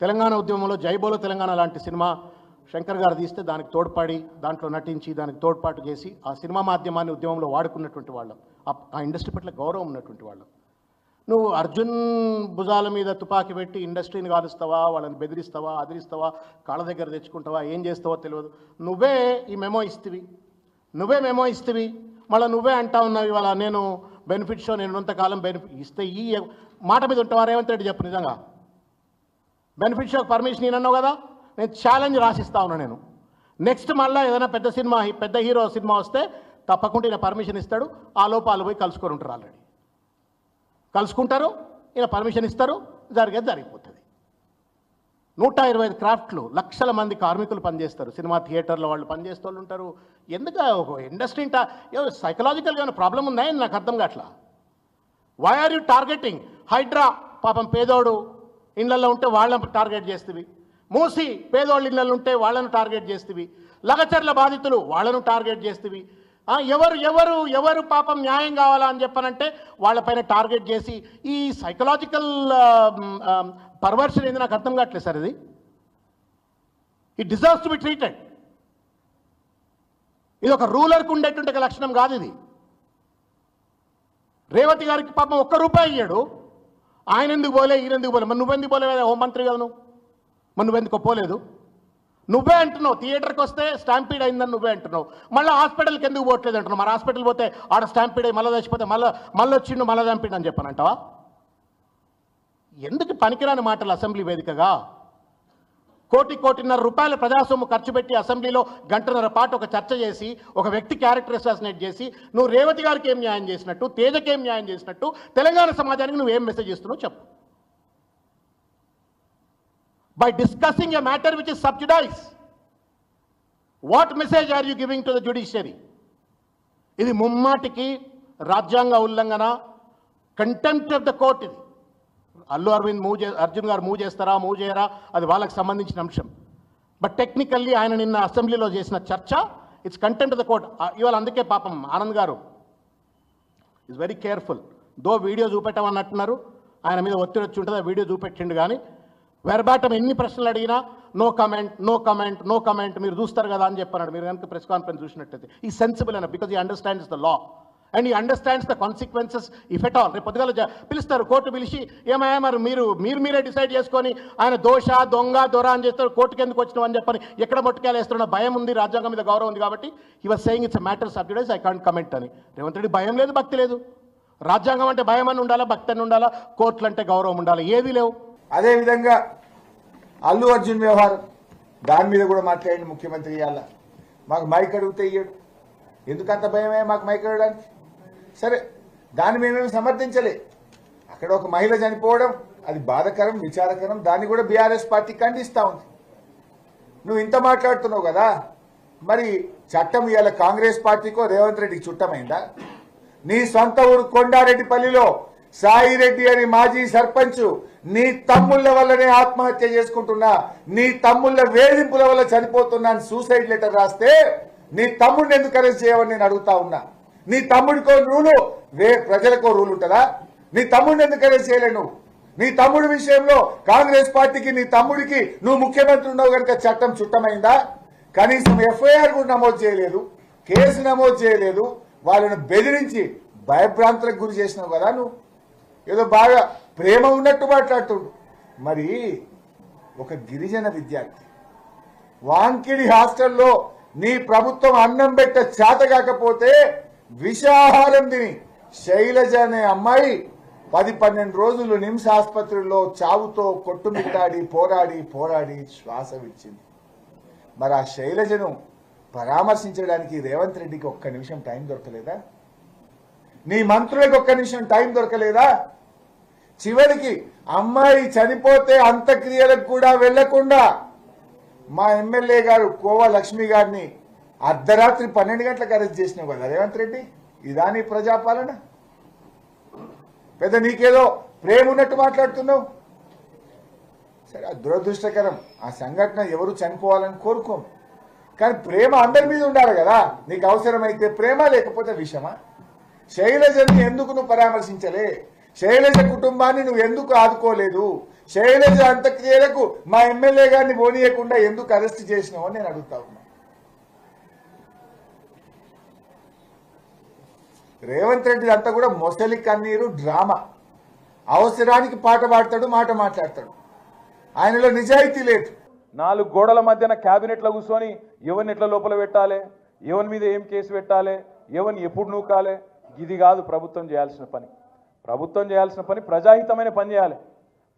తెలంగాణ ఉద్యమంలో జైబోలో తెలంగాణ లాంటి సినిమా శంకర్ గారు తీస్తే దానికి తోడ్పడి దాంట్లో నటించి దానికి తోడ్పాటు చేసి ఆ సినిమా మాధ్యమాన్ని ఉద్యమంలో వాడుకున్నటువంటి వాళ్ళం, ఆ ఇండస్ట్రీ పట్ల గౌరవం ఉన్నటువంటి వాళ్ళం. నువ్వు అర్జున్ భుజాల మీద తుపాకీ పెట్టి ఇండస్ట్రీని కాలుస్తావా, వాళ్ళని బెదిరిస్తావా, అదిరిస్తావా, కాళ్ళ దగ్గర తెచ్చుకుంటావా, ఏం చేస్తావో తెలియదు. నువ్వే ఈ మెమో ఇస్తేవి మళ్ళీ నువ్వే అంటా ఉన్నావు ఇవాళ నేను బెనిఫిట్ షో నేను ఉన్నంతకాలం బెనిఫిట్ ఇస్తే ఈ మాట మీద ఉంటావా రేవంత్ రెడ్డి? చెప్పు నిజంగా. బెనిఫిట్ షోకి పర్మిషన్ నేను కదా, నేను ఛాలెంజ్ రాసిస్తా ఉన్నా. నేను నెక్స్ట్ మళ్ళీ ఏదైనా పెద్ద హీరో సినిమా వస్తే తప్పకుండా ఈయన పర్మిషన్ ఇస్తాడు. ఆ లోపాలు పోయి కలుసుకొని ఉంటారు, ఆల్రెడీ కలుసుకుంటారు, ఈయన పర్మిషన్ ఇస్తారు, జరిగిపోతుంది. 125 క్రాఫ్ట్లు, లక్షల మంది కార్మికులు పనిచేస్తారు, సినిమా థియేటర్లో వాళ్ళు పనిచేసే వాళ్ళు ఉంటారు. ఎందుకు ఒక ఇండస్ట్రీ సైకలాజికల్గా ఏమైనా ప్రాబ్లం ఉందా అని నాకు అర్థం కావట్లా. Why are you targeting Hydraa? పాపం పేదోడు ఇళ్లలో ఉంటే వాళ్ళని టార్గెట్ చేస్తేవి, మూసి పేదోళ్ళు ఇళ్లలో ఉంటే వాళ్ళను టార్గెట్ చేస్తేవి, లగచర్ల బాధితులు వాళ్ళను టార్గెట్ చేస్తేవి. ఎవరు పాపం న్యాయం కావాలా అని చెప్పనంటే వాళ్ళపైన టార్గెట్ చేసి ఈ సైకలాజికల్ పర్వర్షన్ ఏంది నాకు అర్థం కావట్లేదు సార్. ఇది it deserves to be treated. ఇది ఒక రూలర్కి ఉండేటువంటి లక్షణం కాదు ఇది. రేవతి గారికి పాపం ₹1 ఇయ్యాడు, ఆయన ఎందుకు పోలే, ఈయన ఎందుకు పోలే? మరి నువ్వెందుకు పోలేదా? హోంమంత్రి కదా నువ్వు, మరి నువ్వెందుకు పోలేదు? నువ్వే అంటున్నావు థియేటర్కి వస్తే స్టాంపీడ్ అయిందని నువ్వే అంటున్నావు. మళ్ళీ హాస్పిటల్కి ఎందుకు పోవట్లేదు అంటున్నావు. మరి హాస్పిటల్ పోతే ఆడ స్టాంపీడ్ అయ్యి మళ్ళీ చచ్చిపోతే మళ్ళీ వచ్చిండు మళ్ళీ చంపిడు అని చెప్పానంటావా? ఎందుకు పనికిరాని మాటలు అసెంబ్లీ వేదికగా? ₹1.5 కోట్ల ప్రజాసొమ్ము ఖర్చు పెట్టి అసెంబ్లీలో 1.5 గంటల పాటు ఒక చర్చ చేసి ఒక వ్యక్తి క్యారెక్టర్ అసాసినేట్ చేసి నువ్వు రేవతి గారికి ఏం న్యాయం చేసినట్టు, తేజకి ఏం న్యాయం చేసినట్టు, తెలంగాణ సమాజానికి నువ్వేం మెసేజ్ ఇస్తున్నావు చెప్పు. By discussing a matter which is sub judice, what message are you giving to the judiciary? ఇది ముమ్మాటికి రాజ్యాంగ ఉల్లంఘన, కంటెంప్ట్ ఆఫ్ ద కోర్ట్. ఇది అర్జున్ గారు మూవ్ చేయరా అది వాళ్ళకి సంబంధించిన అంశం. బట్ టెక్నికల్లీ ఆయన నిన్న అసెంబ్లీలో చేసిన చర్చ it's contempt of the court. ఇవాళ అందుకే పాపం ఆనంద్ గారు ఈజ్ వెరీ కేర్ఫుల్. వీడియో చూపెట్టమన్నట్టున్నారు, ఆయన మీద ఒత్తిడి వచ్చి ఉంటుంది, ఆ వీడియో చూపెట్టిండు. కానీ వెర్బాటం ఎన్ని ప్రశ్నలు అడిగినా నో కమెంట్ మీరు చూస్తారు కదా అని చెప్పన్నాడు. మీరు కనుక ప్రెస్ కాన్ఫరెన్స్ చూసినట్టయితే ఈ సెన్సిబుల్ అయినా బికాజ్ ఈ అండర్స్టాండ్స్ ద లా అండ్ ఈ understands the consequences if at all. రేపు పొద్దుగాల పిలుస్తారు, కోర్టు పిలిచి ఏమయ్యా మరి మీరే డిసైడ్ చేసుకొని ఆయన దొర అని చేస్తారు, కోర్టుకి ఎందుకు వచ్చినావు అని చెప్పని ఎక్కడ మొట్టుకేలేస్తున్న భయం ఉంది, రాజ్యాంగం మీద గౌరవం ఉంది కాబట్టి he was saying it's a matter sub జుడిస్, I can't comment అని. రేవంత్ రెడ్డి భయం లేదు, భక్తి లేదు. రాజ్యాంగం అంటే భయం అని ఉండాలా, భక్తి అని ఉండాలా, కోర్టులు అంటే గౌరవం ఉండాలి, ఏది లేవు. అదేవిధంగా అల్లు అర్జున్ వ్యవహారం, దాని మీద కూడా మాట్లాడండి ముఖ్యమంత్రి. ఇవాళ మాకు మైక్ అడిగితే ఇయ్యడు, ఎందుకంత భయమే మాకు మైక్ అడగడానికి? సరే, దాన్ని మేము సమర్థించలే. అక్కడ ఒక మహిళ చనిపోవడం అది బాధాకరం, విచారకరం, దాన్ని కూడా బీఆర్ఎస్ పార్టీ ఖండిస్తూ ఉంది. నువ్వు ఇంత మాట్లాడుతున్నావు కదా, మరి చట్టం ఇవాళ కాంగ్రెస్ పార్టీకో రేవంత్ రెడ్డికి చుట్టమైందా? నీ సొంత ఊరు కొండారెడ్డిపల్లిలో సాయిరెడ్డి అని మాజీ సర్పంచ్ నీ తమ్ముళ్ళ వల్లనే ఆత్మహత్య చేసుకుంటున్నా, నీ తమ్ముళ్ళ వేధింపుల వల్ల చనిపోతున్నా అని సూసైడ్ లెటర్ రాస్తే నీ తమ్ముడిని ఎందుకు అరెస్ట్ చేయవని నేను అడుగుతా ఉన్నా. నీ తమ్ముడికో రూలు, ప్రజలకో రూల్ ఉంటుందా? నీ తమ్ముడిని ఎందుకు అరెస్ట్ చేయలేను? నీ తమ్ముడి విషయంలో కాంగ్రెస్ పార్టీకి నీ తమ్ముడికి నువ్వు ముఖ్యమంత్రి ఉన్నావు కనుక చట్టం చుట్టమైందా? కనీసం ఎఫ్ఐఆర్ కూడా నమోదు చేయలేదు, కేసు నమోదు చేయలేదు, వాళ్ళను బెదిరించి భయభ్రాంతులకు గురి చేసినావు కదా. నువ్వు ఏదో బాగా ప్రేమ ఉన్నట్టు మాట్లాడుతుండు. మరి ఒక గిరిజన విద్యార్థి వాంకిడి హాస్టల్లో నీ ప్రభుత్వం అన్నం పెట్ట చేత కాకపోతే విషాహారం తిని శైలజ అనే అమ్మాయి 10-12 రోజులు నిమ్స్ ఆసుపత్రిలో చావుతో కొట్టుమిట్టాడి పోరాడి శ్వాస విడిచింది. మరి ఆ శైలజను పరామర్శించడానికి రేవంత్ రెడ్డికి ఒక్క నిమిషం టైం దొరకలేదా? నీ మంత్రులకు ఒక్క నిమిషం టైం దొరకలేదా? చివరికి అమ్మాయి చనిపోతే అంత్యక్రియలకు కూడా వెళ్లకుండా మా ఎమ్మెల్యే గారు కోవా లక్ష్మి గారిని అర్ధరాత్రి 12 గంటలకు అరెస్ట్ చేసినావు కదా రేవంత్ రెడ్డి. ఇదా నీ ప్రజాపాలన? పెద్ద నీకేదో ప్రేమ ఉన్నట్టు మాట్లాడుతున్నావు. సరే, దురదృష్టకరం. ఆ సంఘటన ఎవరు చనిపోవాలని కోరుకోం, కానీ ప్రేమ అందరి మీద ఉండాలి కదా. నీకు అవసరమైతే ప్రేమ, లేకపోతే విషమా? శైలజని ఎందుకు నువ్వు పరామర్శించలే? శైలజ కుటుంబాన్ని నువ్వు ఎందుకు ఆదుకోలేదు? శైలజ అంత్యక్రియలకు మా ఎమ్మెల్యే గారిని పోనీయకుండా ఎందుకు అరెస్ట్ చేసినావు అని నేను అడుగుతా ఉన్నా. రేవంత్ రెడ్డి అంతా కూడా మొసలి కన్నీరు డ్రామా. అవసరానికి పాట పాడతాడు, మాట మాట్లాడతాడు. ఆయనలో నిజాయితీ లేదు. 4 గోడల మధ్యన క్యాబినెట్లో కూర్చొని ఎవరిని ఎట్లా లోపల పెట్టాలి, ఎవరి మీద ఏం కేసు పెట్టాలి, ఎవరిని ఎప్పుడు నూకాలి, ఇది కాదు ప్రభుత్వం చేయాల్సిన పని. ప్రభుత్వం చేయాల్సిన పని ప్రజాహితమైన పని చేయాలి,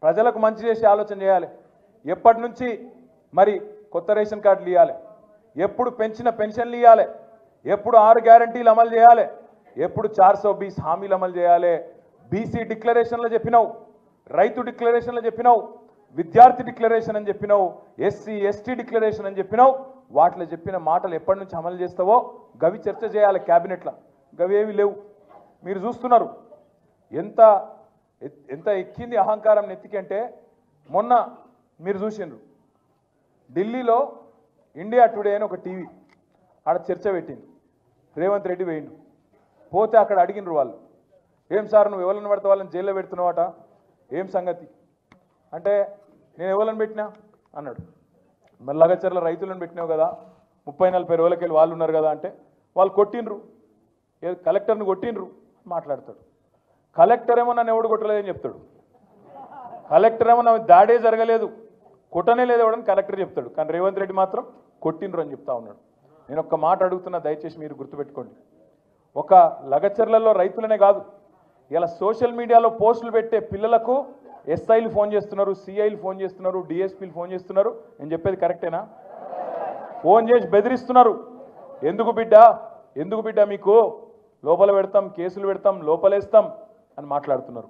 ప్రజలకు మంచి చేసే ఆలోచన చేయాలి. ఎప్పటి నుంచి మరి కొత్త రేషన్ కార్డులు ఇవ్వాలి, ఎప్పుడు పెంచిన పెన్షన్లు ఇవ్వాలి, ఎప్పుడు 6 గ్యారంటీలు అమలు చేయాలి, ఎప్పుడు 420 హామీలు అమలు చేయాలి. బీసీ డిక్లరేషన్లో చెప్పినావు, రైతు డిక్లరేషన్లో చెప్పినావు, విద్యార్థి డిక్లరేషన్ అని చెప్పినావు, ఎస్సీ ఎస్టీ డిక్లరేషన్ అని చెప్పినావు. వాటిలో చెప్పిన మాటలు ఎప్పటి నుంచి అమలు చేస్తావో గవి చర్చ చేయాలి క్యాబినెట్లో. గవి ఏవి లేవు. మీరు చూస్తున్నారు ఎంత ఎంత ఎక్కింది అహంకారం నెత్తికంటే. మొన్న మీరు చూసిండ్రు ఢిల్లీలో ఇండియా టుడే అని ఒక టీవీ ఆడ చర్చ పెట్టింది. రేవంత్ రెడ్డి వేయండు. పోతే అక్కడ అడిగినరు వాళ్ళు, ఏం సార్ నువ్వు ఎవరిని పడితే వాళ్ళని జైల్లో పెడుతున్నావట, ఏం సంగతి అంటే, నేను ఎవరిని పెట్టినా అన్నాడు. మరి లగచర్ల రైతులను పెట్టినావు కదా, 30-40 రోజులకి వెళ్ళి వాళ్ళు ఉన్నారు కదా అంటే, వాళ్ళు కొట్టినరు, కలెక్టర్ని కొట్టినరు మాట్లాడతాడు. కలెక్టర్ ఏమో నన్ను ఎవడు కొట్టలేదని చెప్తాడు. కలెక్టర్ ఏమో నా దాడే జరగలేదు, కొట్టనే లేదు ఎవడని కలెక్టర్ చెప్తాడు. కానీ రేవంత్ రెడ్డి మాత్రం కొట్టినరు అని చెప్తా ఉన్నాడు. నేను ఒక్క మాట అడుగుతున్నా, దయచేసి మీరు గుర్తుపెట్టుకోండి. ఒక లగచర్లలో రైతులనే కాదు, ఇలా సోషల్ మీడియాలో పోస్టులు పెట్టే పిల్లలకు ఎస్ఐలు ఫోన్ చేస్తున్నారు, సిఐలు ఫోన్ చేస్తున్నారు, డిఎస్పీలు ఫోన్ చేస్తున్నారు. నేను చెప్పేది కరెక్టేనా? ఫోన్ చేసి బెదిరిస్తున్నారు. ఎందుకు బిడ్డ మీకు లోపల పెడతాం, కేసులు పెడతాం, లోపలేస్తాం అని మాట్లాడుతున్నారు.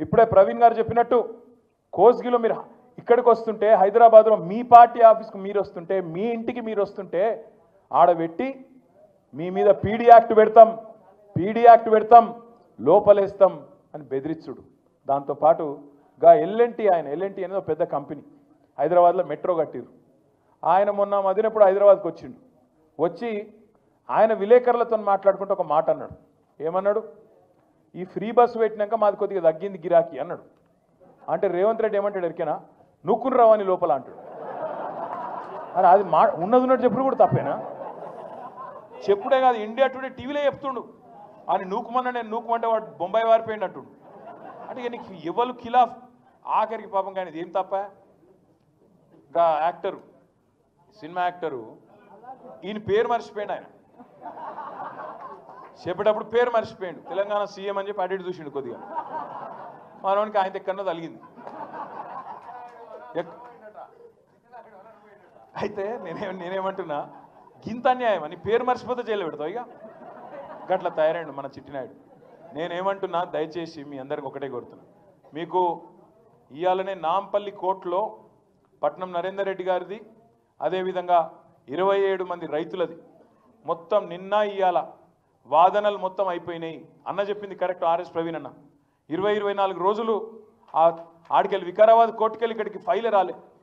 ఇప్పుడే ప్రవీణ్ గారు చెప్పినట్టు కోస్గిలో మీరు ఇక్కడికి వస్తుంటే, హైదరాబాద్లో మీ పార్టీ ఆఫీస్కి మీరు వస్తుంటే, మీ ఇంటికి మీరు వస్తుంటే ఆడబెట్టి మీ మీద పీడీ యాక్ట్ పెడతాం, లోపలేస్తాం అని బెదిరించుడు. దాంతోపాటు ఎల్ఎన్టీ ఎల్ఎన్టీ అనేది ఒక పెద్ద కంపెనీ, హైదరాబాద్లో మెట్రో కట్టిరు. ఆయన మొన్న మదినప్పుడు హైదరాబాద్కి వచ్చిండు. వచ్చి ఆయన విలేకరులతో మాట్లాడుకుంటూ ఒక మాట అన్నాడు. ఏమన్నాడు? ఈ ఫ్రీ బస్సు పెట్టినాక మాది కొద్దిగా తగ్గింది గిరాకీ అన్నాడు. అంటే రేవంత్ రెడ్డి ఏమంటాడు ఎరికేనా, నూక్కుని రావని లోపల అంటాడు. అరే అది ఉన్నట్టు చెప్పుడు కూడా తప్పేనా? చెప్పుడే కాదు, ఇండియా టుడే టీవీలో చెప్తుండు. అని నూకుమన్నా నేను నూకుమంటే వాడు బొంబాయి వారిపోయింది అంటుండు. అంటే నీకు ఎవరు ఖిలాఫ్ ఆఖరికి పాపం. కానీ ఇది ఏం తప్ప? ఇంకా యాక్టరు, సినిమా యాక్టరు, ఈయన పేరు మర్చిపోయాడు. ఆయన చెప్పేటప్పుడు పేరు మర్చిపోయాడు. తెలంగాణ సీఎం అని చెప్పి అడిగి చూసిండు కొద్దిగా. మనోనికి ఆయన ఎక్కడో తలిగింది. అయితే నేనేమంటున్నా, గింత అన్యాయం అని పేరు మర్చిపోతే జైలు పెడతావు. ఇక గట్లా తయారైండు మన చిట్టినాయుడు. నేనేమంటున్నా, దయచేసి మీ అందరికి ఒకటే కోరుతున్నా, మీకు ఇవాళనే నాంపల్లి కోర్టులో పట్నం నరేందర్ రెడ్డి గారిది, అదేవిధంగా 27 మంది రైతులది మొత్తం నిన్న ఇవాళ వాదనలు మొత్తం అయిపోయినాయి. అన్న చెప్పింది కరెక్ట్, ఆర్ఎస్ ప్రవీణ్ అన్న. 20-24 రోజులు ఆడికెళ్ళి వికారాబాద్ కోర్టుకెళ్ళి ఇక్కడికి ఫైల్ రాలే.